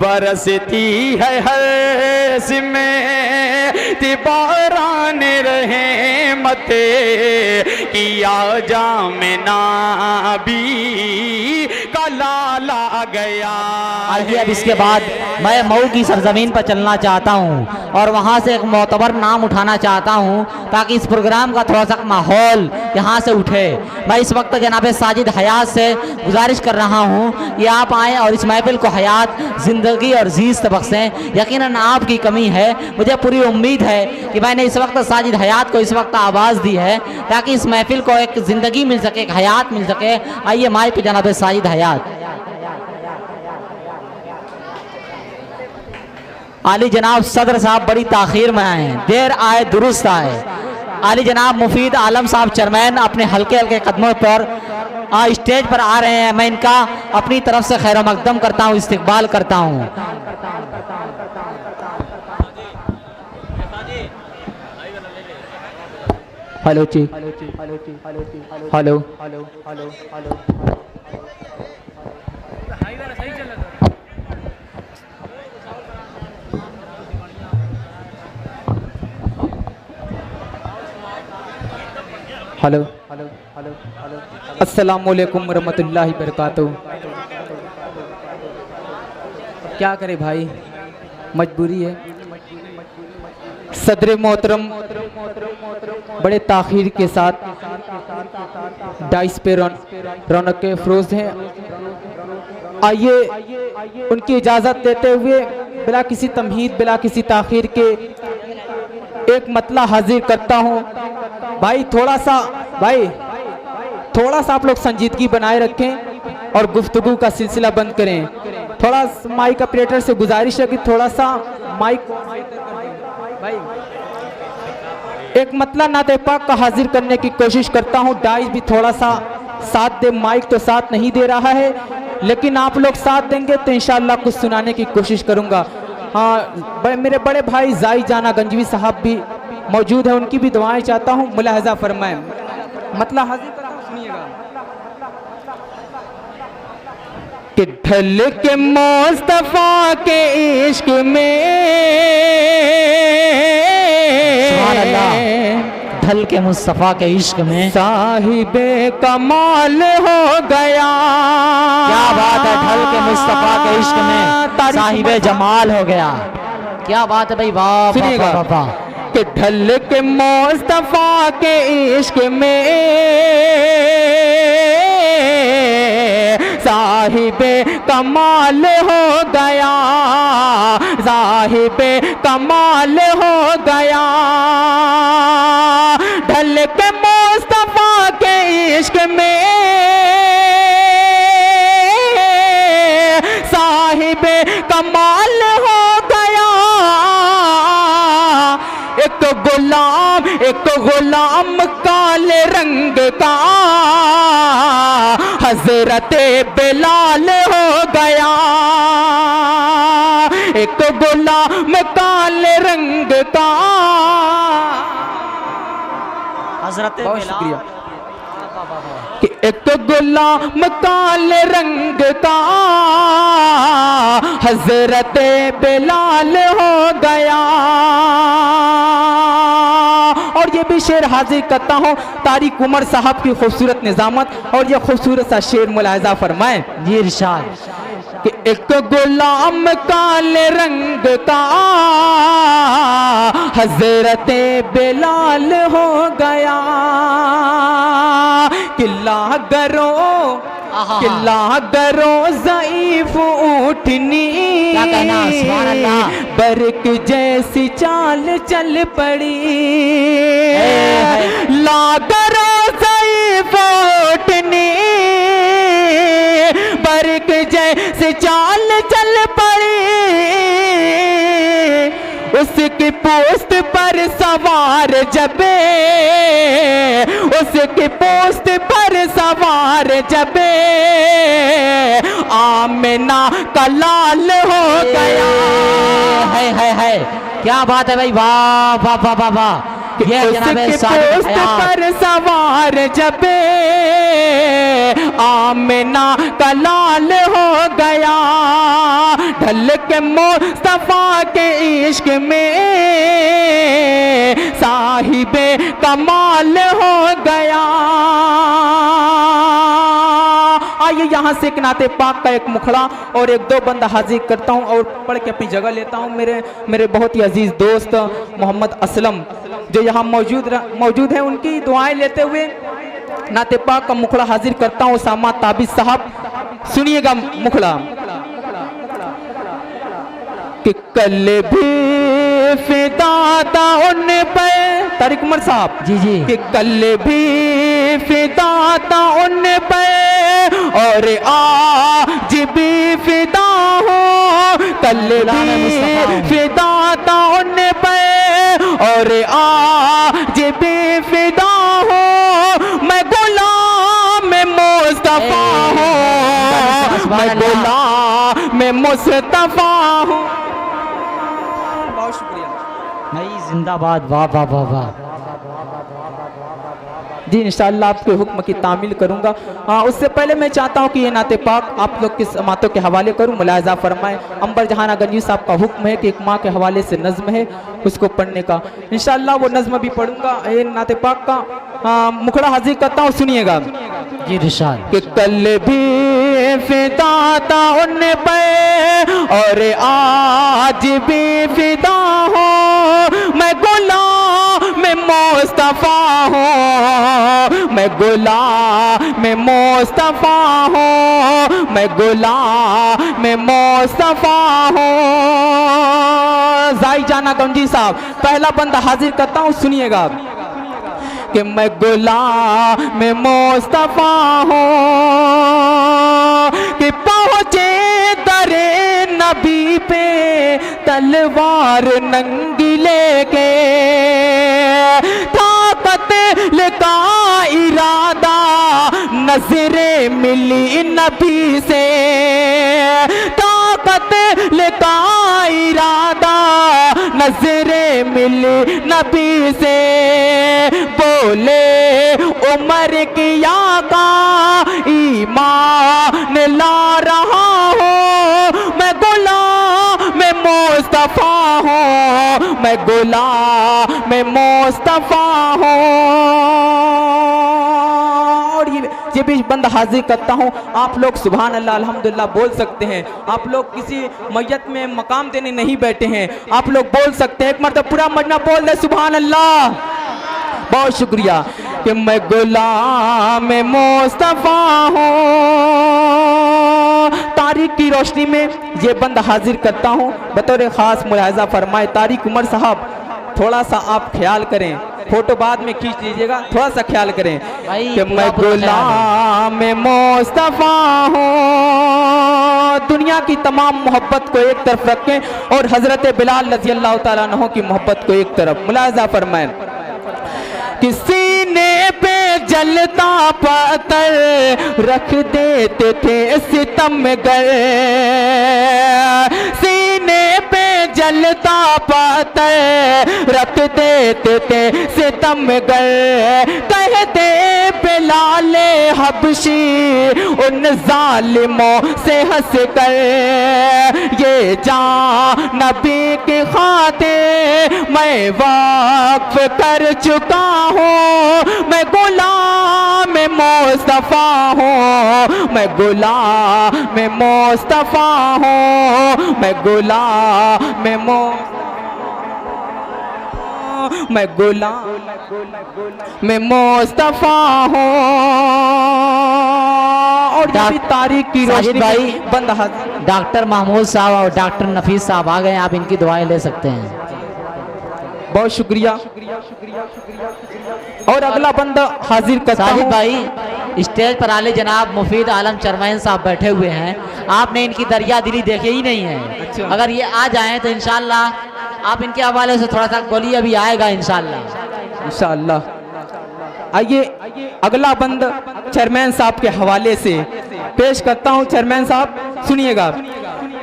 बरसती है हर में तिबारान रहे मते किया जाम नाबी का लाला गया। आइए अब इसके बाद मैं मऊ की सरजमीन पर चलना चाहता हूँ और वहाँ से एक मोतबर नाम उठाना चाहता हूँ ताकि इस प्रोग्राम का थोड़ा सा माहौल यहाँ से उठे। मैं इस वक्त जनाब साजिद हयात से गुजारिश कर रहा हूँ कि आप आएँ और इस महफिल को हयात, ज़िंदगी और जीज़ बख्शें। यकीनन आपकी कमी है, मुझे पूरी उम्मीद है कि मैंने इस वक्त साजिद हयात को इस वक्त आवाज़ दी है ताकि इस महफिल को एक ज़िंदगी मिल सके, एक हयात मिल सके। आइए माइक पे जनाब साजिद हयात। आली जनाब सदर साहब बड़ी ताखीर में आए, देर आए दुरुस्त आए। आली जनाब मुफीद आलम साहब चेयरमैन अपने हल्के हल्के कदमों पर स्टेज पर आ रहे हैं। मैं इनका अपनी तरफ से खैर मकदम करता हूँ, इस्तकबाल करता हूँ। हेलो जी, हेलो हेलो अस्सलामुअलैकुम वरहमतुल्लाहि बरकातुहू। क्या करे भाई, मजबूरी है। सदर मोहतरम बड़े ताखीर के साथ डाइस पे रौनक फरोज हैं। आइए उनकी इजाज़त देते हुए बिला किसी तमहीद, बिला किसी ताखीर के एक मतला हाजिर करता हूँ। भाई थोड़ा सा आप लोग संजीदगी बनाए रखें और गुफ्तगू का सिलसिला बंद करें। थोड़ा माइक ऑपरेटर से गुजारिश है कि थोड़ा सा माइक भाई एक मतला नाते पाक का हाजिर करने की कोशिश करता हूँ। डाइस भी थोड़ा सा साथ दे, माइक तो साथ नहीं दे रहा है, लेकिन आप लोग साथ देंगे तो इंशाअल्लाह कुछ सुनाने की कोशिश करूँगा। हाँ, मेरे बड़े भाई जाई जाना गंजवी साहब भी मौजूद है, उनकी भी दुआएं चाहता हूँ, मुलाहजा फरमाएं। मतलब हाजिर करता हूँ, सुनिएगा कि ढल के मुस्तफा के इश्क में, सुभान अल्लाह, ढल के मुस्तफा के इश्क में साहिबे कमाल हो गया। क्या बात है, ढल के मुस्तफा के इश्क में साहिबे जमाल हो गया। क्या बात है भाई, वाह वाह वाह। कि ढल के मुस्तफा के इश्क में साहिबे कमाल हो गया, साहिबे कमाल हो गया। ढल के मुस्तफा के इश्क में साहिबे कमाल हो गया। एक गुलाम काले रंग का हजरत बिलाल हो गया। एक गुलाम काले रंग का हजरत बिलाल, कि एक गुलाम काले रंग का हजरत बिलाल हो गया। और ये भी शेर हाजिर करता हूँ तारिक उमर साहब की खूबसूरत निजामत और ये खूबसूरत सा शेर मुलाहिजा फरमाएं। ये इरशाद कि एक गुलाम काले रंग का हजरत बिलाल हो गया। किला गरो ज़ईफ ऊठनी, बरक जैसी चाल चल पड़ी। ला गरो ज़ईफ ऊठनी, बरक जैसी चाल चल पड़ी। उसकी पोस्ट पर सवार जबे, उसकी पोस्ट पर सवार जबे आमिना का लाल हो गया। है क्या बात है भाई, वाह वाह वाह वाह वाह। ये उसकी पोस्ट पर सवार जबे आमिना का लाल हो गया, ढल के मुस्तफा के इश्क में साहिबे कमाल हो गया। आइए यहाँ से एक नाते पाक का एक मुखड़ा और एक दो बंदा हाजिर करता हूँ और पढ़ के अपनी जगह लेता हूँ। मेरे बहुत ही अजीज दोस्त मोहम्मद असलम जो यहाँ मौजूद हैं, उनकी दुआएं लेते हुए नाते पाक का मुखड़ा हाजिर करता हूँ। उसामा ताबिज साहब सुनिएगा मुखड़ा कि कल भी फिदा था उन पे, तारिक उमर साहब जी जी कि कल भी फिदा था उन पे और आज भी फिदा हो, कल भी फिदा था उन पे और आज भी फिदा हो, मैं गुलाम मुस्तफा हूँ, मैं गुलाम मुस्तफा हूँ। बहुत शुक्रिया नहीं, जिंदाबाद, वाह वाह वाह वाह। जी इंशाअल्लाह आपके हुक्म की तामील करूंगा। उससे पहले मैं चाहता हूं कि ये नाते पाक आप लोग की समातों के हवाले करूं, मुलायजा फरमाएं। अंबर जहान गंजी साहब का हुक्म है कि एक माँ के हवाले से नज़्म है उसको पढ़ने का, इंशाअल्लाह वो नज़्म भी पढ़ूंगा। ये नाते पाक का मुखड़ा हाजिर करता हूँ, सुनिएगा जी रिशाद। कि कल भी फिदा था उन पे और आज भी फिदा हो, मैं गुलाम मुस्तफा हूँ, मैं गुलाम मुस्तफा हूँ, मैं गुलाम मुस्तफा हूँ। जाई जाना गंजी साहब पहला बंदा हाजिर करता हूँ, सुनिएगा कि मैं गुलाम मुस्तफा हूँ, कि पहुँचे दरे नबी पे तलवार नंगी लेके, ताकत का इरादा नजरे मिली नबी से, ताकत का इरादा नजरे मिली नबी से, बोले उमर की आका ईमान ला रहा हूँ, मैं गुलाम मुस्तफा हूँ, मैं गुलाम मुस्तफा हूँ। और ये भी बंद हाजिर करता हूँ। आप लोग सुभान अल्लाह अल्हम्दुलिल्लाह बोल सकते हैं, आप लोग किसी मैयत में मकाम देने नहीं बैठे हैं, आप लोग बोल सकते हैं। एक मरतबा पूरा मजमा बोल दे सुभान अल्लाह। बहुत शुक्रिया कि मैं गुलाम मुस्तफा हूँ। तारीख की रोशनी में ये बंद हाजिर करता हूँ, बतौर खास मुलाहिजा फरमाए तारिक उमर साहब, थोड़ा सा आप ख्याल करें, फोटो बाद में खींच लीजिएगा, थोड़ा सा ख्याल करें कि मैं गुलाम मुस्तफा हूँ। दुनिया की तमाम मोहब्बत को एक तरफ रखें और हजरत बिलाल रज़ी अल्लाह तआला अन्हु की मोहब्बत को एक तरफ। मुलाहिजा फरमाएं कि सीने पे जलता पत्थर रख देते थे सितमगर, सीने पे जलता पत्थर रख देते थे सितमगर, कहते बिलाल हबशी उन जालिमों से हंस कर, ये जान नबी की खातिर मैं वक्फ कर चुका हूँ, मैं गुलाम मुस्तफा हूँ, मैं गुलाम मुस्तफा हूँ, मैं गुलाम मैं गुलाम मैं मुस्तफा हूँ। और ये भी तारीख की रोशनी भाई बंद डॉक्टर महमूद साहब और डॉक्टर नफीस साहब आ गए, आप इनकी दुआएं ले सकते हैं। बहुत शुक्रिया। और अगला बंदा हाजिर करता साजिद हूं। भाई स्टेज पर आले जनाब मुफीद आलम चरमैन साहब बैठे हुए हैं, आपने इनकी दरिया दिली देखी ही नहीं है। अच्छा। अगर ये आ जाएं तो इंशाल्लाह आप इनके हवाले से थोड़ा सा बोलिए, अभी आएगा इंशाल्लाह। इंशाअल्लाह। आइए अगला बंद चेयरमैन साहब के हवाले से पेश करता हूं। चेयरमैन साहब सुनिएगा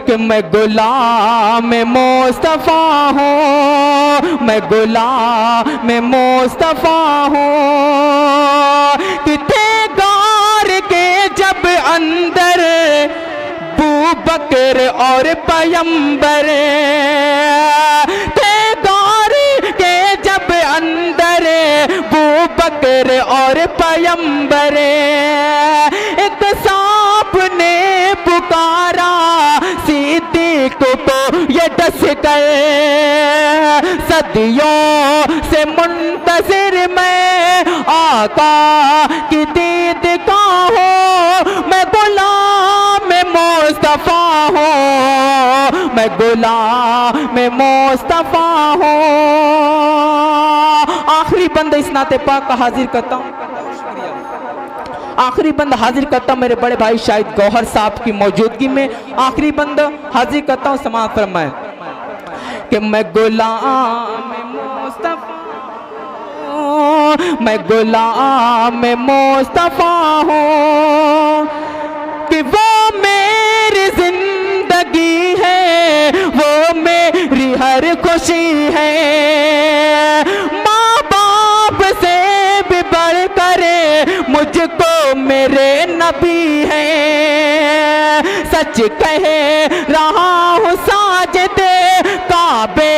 कि मैं गुलाम मुस्तफा हूँ, मैं गुलाम मुस्तफा हूँ, कि थे गार के अंदर बू बकर और पैगंबर थे, गौरी के जब अंदर बू बकर और पैगंबर, एक सांप ने पुकारा सिद्दीक को ये डस कर, सदियों से मुंतज़िर मैं आका की दीद का हूँ, मैं गुलाम मुस्तफा हूँ, मैं गुलाम मुस्तफा हूँ। आखिरी बंद इस नाते पाक का हाजिर करता हूँ, आखिरी बंद हाजिर करता हूँ मेरे बड़े भाई शाहिद गौहर साहब की मौजूदगी में। आखिरी बंद हाजिर करता हूँ, समाअत फरमाएं कि मैं गुलाम मुस्तफा, मैं गुलाम मुस्तफा हूँ, कि वो मेरी जिंदगी है, वो मेरी हर खुशी है, माँ बाप से भी बढ़कर मुझको मेरे नबी है, सच कह रहा हूँ साजिदे काबे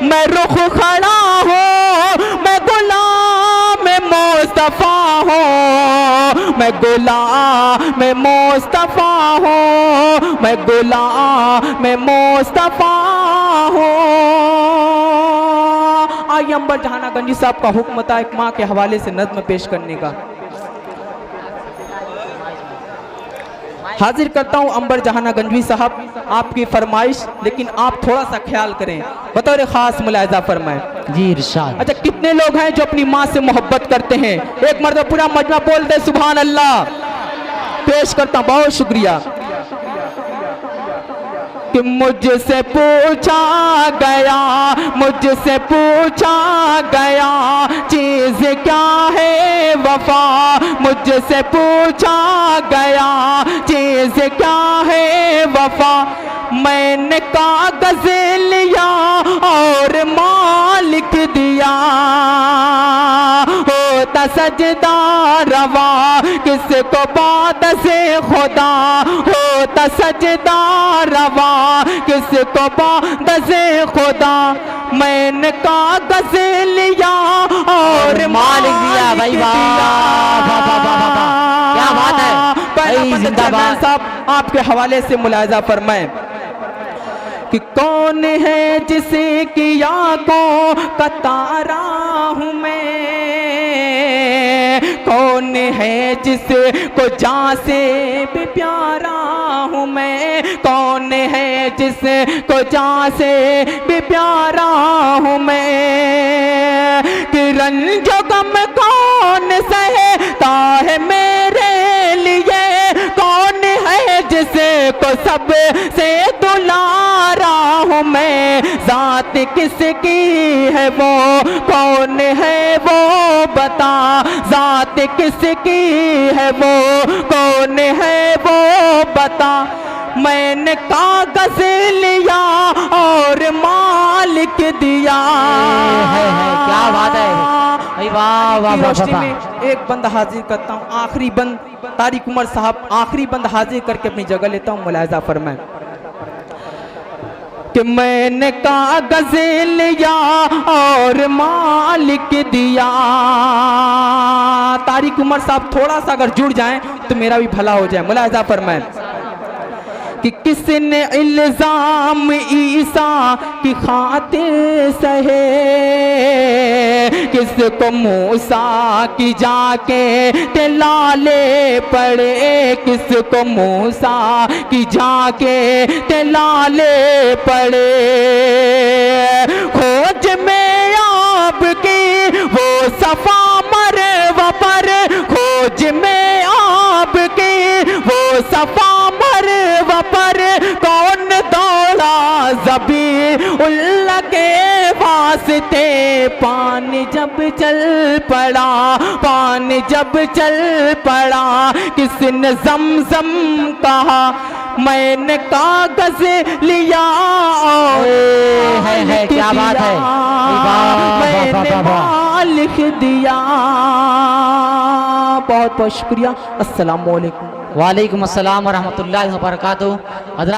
मैं रुख खड़ा हूँ, मैं गुलाम मुस्तफा हूँ, मैं गुलाम मुस्तफा हूँ, मैं गुलाम मुस्तफा हूँ। आइए अंबर जहाना गंजी साहब का हुक्म था एक माँ के हवाले से नज़्म पेश करने का। हाजिर करता हूँ अंबर जहाना गंजवी साहब, आपकी फरमाइश, लेकिन आप थोड़ा सा ख्याल करें, बतौर खास मुलायजा फरमाएं। जी इरशाद। अच्छा, कितने लोग हैं जो अपनी माँ से मोहब्बत करते हैं? एक मर्तबा पूरा मजमा बोल दे सुभान अल्लाह। पेश करता हूँ, बहुत शुक्रिया। कि मुझसे पूछा गया, मुझसे पूछा गया चीज क्या है वफा, मुझसे पूछा गया चीज क्या है वफा, मैंने कागज लिया और मालिक दिया, होता सजदा रवा किसको बाद से खुदा, होता सजदा रवा किसको बाद से खुदा, मैंने कागज लिया और मालिक दिया। भाई वाह वाह वाह वाह वाह, क्या बात है भाई, जिंदाबाद साहब। आपके हवाले से मुलाहिजा फरमाएं कि कौन है जिसे की आंखों का तारा हूँ मैं, कौन है जिसे को जान से भी प्यारा हूँ मैं, कौन है जिसे को जान से भी प्यारा हूँ मैं, कि रंजो गम कौन सहता है मेरे लिए, कौन है जिसे को सब से दुलारा हूँ मैं, जात किसकी है वो कौन है वो बता, जात किसकी है वो कौन है वो बता, मैंने कागज लिया और मालिक दिया। है, क्या बात है भाई, वाह वाह वाह वाह। एक बंद हाजिर करता हूँ, आखिरी बंद तारिक उमर साहब, आखिरी बंद हाजिर करके अपनी जगह लेता हूँ, मुलाहिजा फरमाएं कि मैंने कागज लिया और मालिक दिया। तारिक उमर साहब थोड़ा सा अगर जुड़ जाएं तो मेरा भी भला हो जाए, मुलाहिजा फरमाएं कि किसने इल्जाम ईसा की खातिर सहे, किसको मूसा की जाके ते लाले पड़े, किसको मूसा की जाके ते लाले पड़े, खोज में आपकी वो सफा मरवा पर, खोज में आपकी वो सफा मरवा पर, कौन दौड़ा ज़बी उल्लाह के वास्ते, पानी जब चल पड़ा, पानी जब चल पड़ा, किसने ज़मज़म कहा, मैंने कागज लिया और है, क्या बात है, मैंने लिख दिया। बहुत बहुत शुक्रिया। अस्सलाम वालेकुम। वालेकुम अस्सलाम व रहमतुल्लाहि व बरकातुहू।